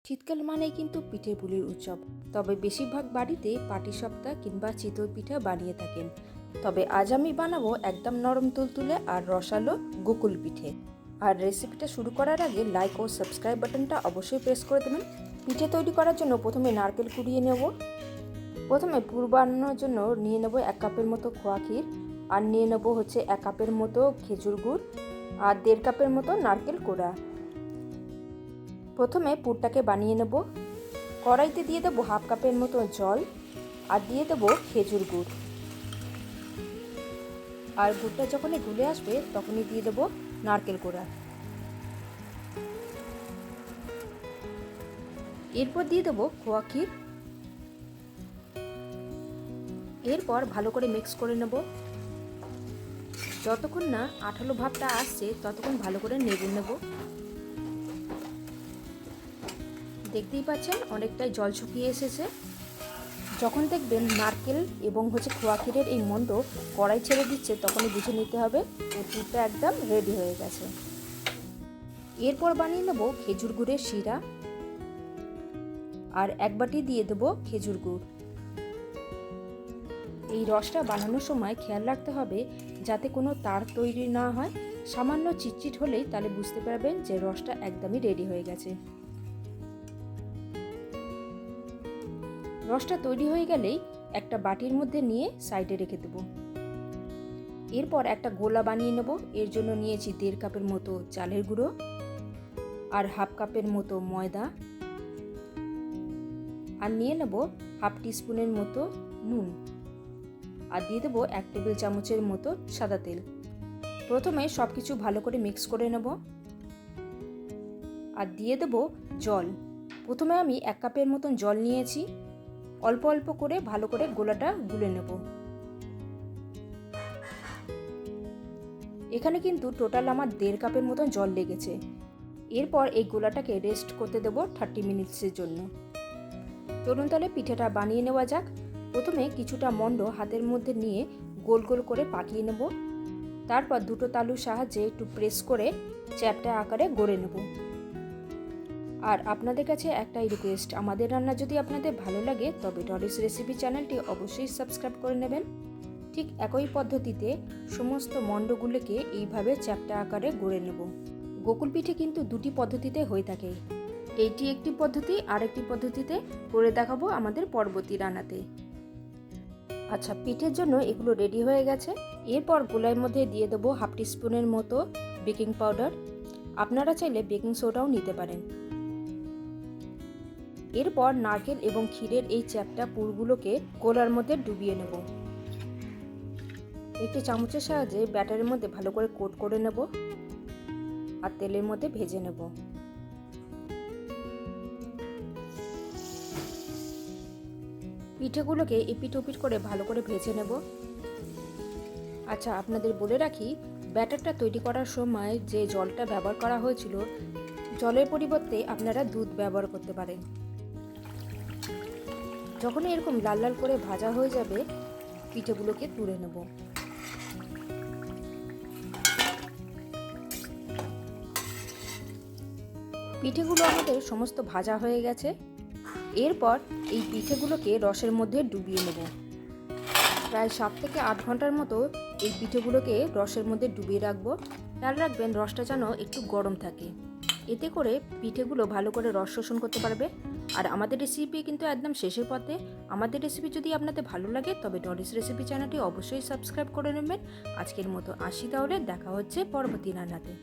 শীতকাল মানেই কিন্তু পিঠে পুলির উৎসব। তবে বেশিরভাগ বাড়িতে পাটিসাপটা কিংবা চিতই পিঠা বানিয়ে থাকেন। তবে আজ আমি বানাবো একদম নরম তুলতুলে আর রসালো গোকুল পিঠে। আর রেসিপিটা শুরু করার আগে লাইক ও সাবস্ক্রাইব বাটনটা অবশ্যই প্রেস করে দেবেন। পিঠে তৈরি করার জন্য প্রথমে নারকেল কুড়িয়ে নেব। প্রথমে পুর বানানোর জন্য নিয়ে নেব 1 কাপের মতো খোয়া ক্ষীর, আর নিয়ে নেব হচ্ছে 1 কাপের মতো খেজুর গুড়, আর 1.5 কাপের মতো নারকেল কোড়া। প্রথমে পুরটাকে বানিয়ে নেব। কড়াইতে দিয়ে দেবো 1/2 কাপের মতো জল, আর দিয়ে দেবো খেজুর গুড়। আর গুড়টা যখনই গুলে আসবে তখনই দিয়ে দেবো নারকেল কোড়া। এরপর দিয়ে দেবো খোয়া ক্ষীর। এরপর ভালো করে মিক্স করে নেব। যতক্ষণ না আঠালো ভাবটা আসছে ততক্ষণ ভালো করে নেড়ে নেব। দেখতেই পাচ্ছেন অনেকটাই জল শুকিয়ে এসেছে। যখন দেখবেন নারকেল এবং খোয়া ক্ষীরের এই মণ্ড কড়াই ছেড়ে দিচ্ছে তখনই বুঝে নিতে হবে এই পুরটা একদম রেডি হয়ে গেছে। এরপর বানিয়ে নেব খেজুর গুড়ের শিরা, আর 1 বাটি দিয়ে দেব খেজুর গুড়। এই রসটা বানানোর সময় খেয়াল রাখতে হবে যাতে কোনো তার তৈরি না হয়। সামান্য চিটচিট হলেই তাহলে বুঝতে পারবেন যে রসটা একদমই রেডি হয়ে গেছে। রসটা তৈরি হয়ে গেলেই একটা বাটির মধ্যে নিয়ে সাইডে রেখে দেব। এরপর একটা গোলা বানিয়ে নেব। এর জন্য নিয়েছি 1.5 কাপের মতো চালের গুঁড়ো, আর 1/2 কাপের মতো ময়দা, আর নিয়ে নেব 1/2 টিস্পুনের মতো নুন, আর দিয়ে দেবো 1 টেবিল চামচের মতো সাদা তেল। প্রথমে সব কিছু ভালো করে মিক্স করে নেব, আর দিয়ে দেব জল। প্রথমে আমি 1 কাপের মতন জল নিয়েছি। অল্প অল্প করে ভালো করে গোলাটা গুলে নেব। এখানে কিন্তু টোটাল আমার 1.5 কাপের মতন জল লেগেছে। এরপর এই গোলাটাকে রেস্ট করতে দেব 30 মিনিটসের জন্য। চলুন তাহলে পিঠাটা বানিয়ে নেওয়া যাক। প্রথমে কিছুটা মণ্ড হাতের মধ্যে নিয়ে গোল গোল করে পাকিয়ে নেব। তারপর দুটো তালুর সাহায্যে একটু প্রেস করে চ্যাপ্টা আকারে গড়ে নেব। আর আপনাদের কাছে একটাই রিকোয়েস্ট, আমাদের রান্না যদি আপনাদের ভালো লাগে তবে ডলিস রেসিপি চ্যানেলটি অবশ্যই সাবস্ক্রাইব করে নেবেন। ঠিক একই পদ্ধতিতে সমস্ত মণ্ডগুলোকে এইভাবে চ্যাপ্টা আকারে গড়ে নেব। গোকুল পিঠে কিন্তু দুটি পদ্ধতিতে হয়ে থাকে। এইটি একটি পদ্ধতি, আর একটি পদ্ধতিতে করে দেখাবো আমাদের পরবর্তী রান্নাতে। আচ্ছা, পিঠের জন্য এগুলো রেডি হয়ে গেছে। এরপর গোলার মধ্যে দিয়ে দেবো 1/2 টিস্পুনের মতো বেকিং পাউডার। আপনারা চাইলে বেকিং সোডাও নিতে পারেন। এরপর নারকেল এবং ক্ষীরের এই চ্যাপ্টা পুরগুলোকে গোলার মধ্যে ডুবিয়ে নেব। একটি চামচের সাহায্যে ব্যাটারের মধ্যে ভালো করে কোট করে নেব, আর তেলের মধ্যে ভেজে নেব। পিঠেগুলোকে এপিট ওপিট করে ভালো করে ভেজে নেব। আচ্ছা, আপনাদের বলে রাখি, ব্যাটারটা তৈরি করার সময় যে জলটা ব্যবহার করা হয়েছিল, জলের পরিবর্তে আপনারা দুধ ব্যবহার করতে পারেন। যখন এরকম লাল লাল করে ভাজা হয়ে যাবে পিঠেগুলোকে তুলে নেব। পিঠেগুলো আমাদের সমস্ত ভাজা হয়ে গেছে। এরপর এই পিঠেগুলোকে রসের মধ্যে ডুবিয়ে নেব। প্রায় 7 থেকে 8 ঘন্টার মতো এই পিঠেগুলোকে রসের মধ্যে ডুবিয়ে রাখবো। খেয়াল রাখবেন রসটা যেন একটু গরম থাকে, এতে করে পিঠেগুলো ভালো করে রস শোষণ করতে পারবে। আর আমাদের রেসিপি কিন্তু একদম শেষের পথে। আমাদের রেসিপি যদি আপনাদের ভালো লাগে তবে ডলিস রেসিপি চ্যানেলটি অবশ্যই সাবস্ক্রাইব করে নেবেন। আজকের মতো আসি, তাহলে দেখা হচ্ছে পরবর্তী রান্নাতে।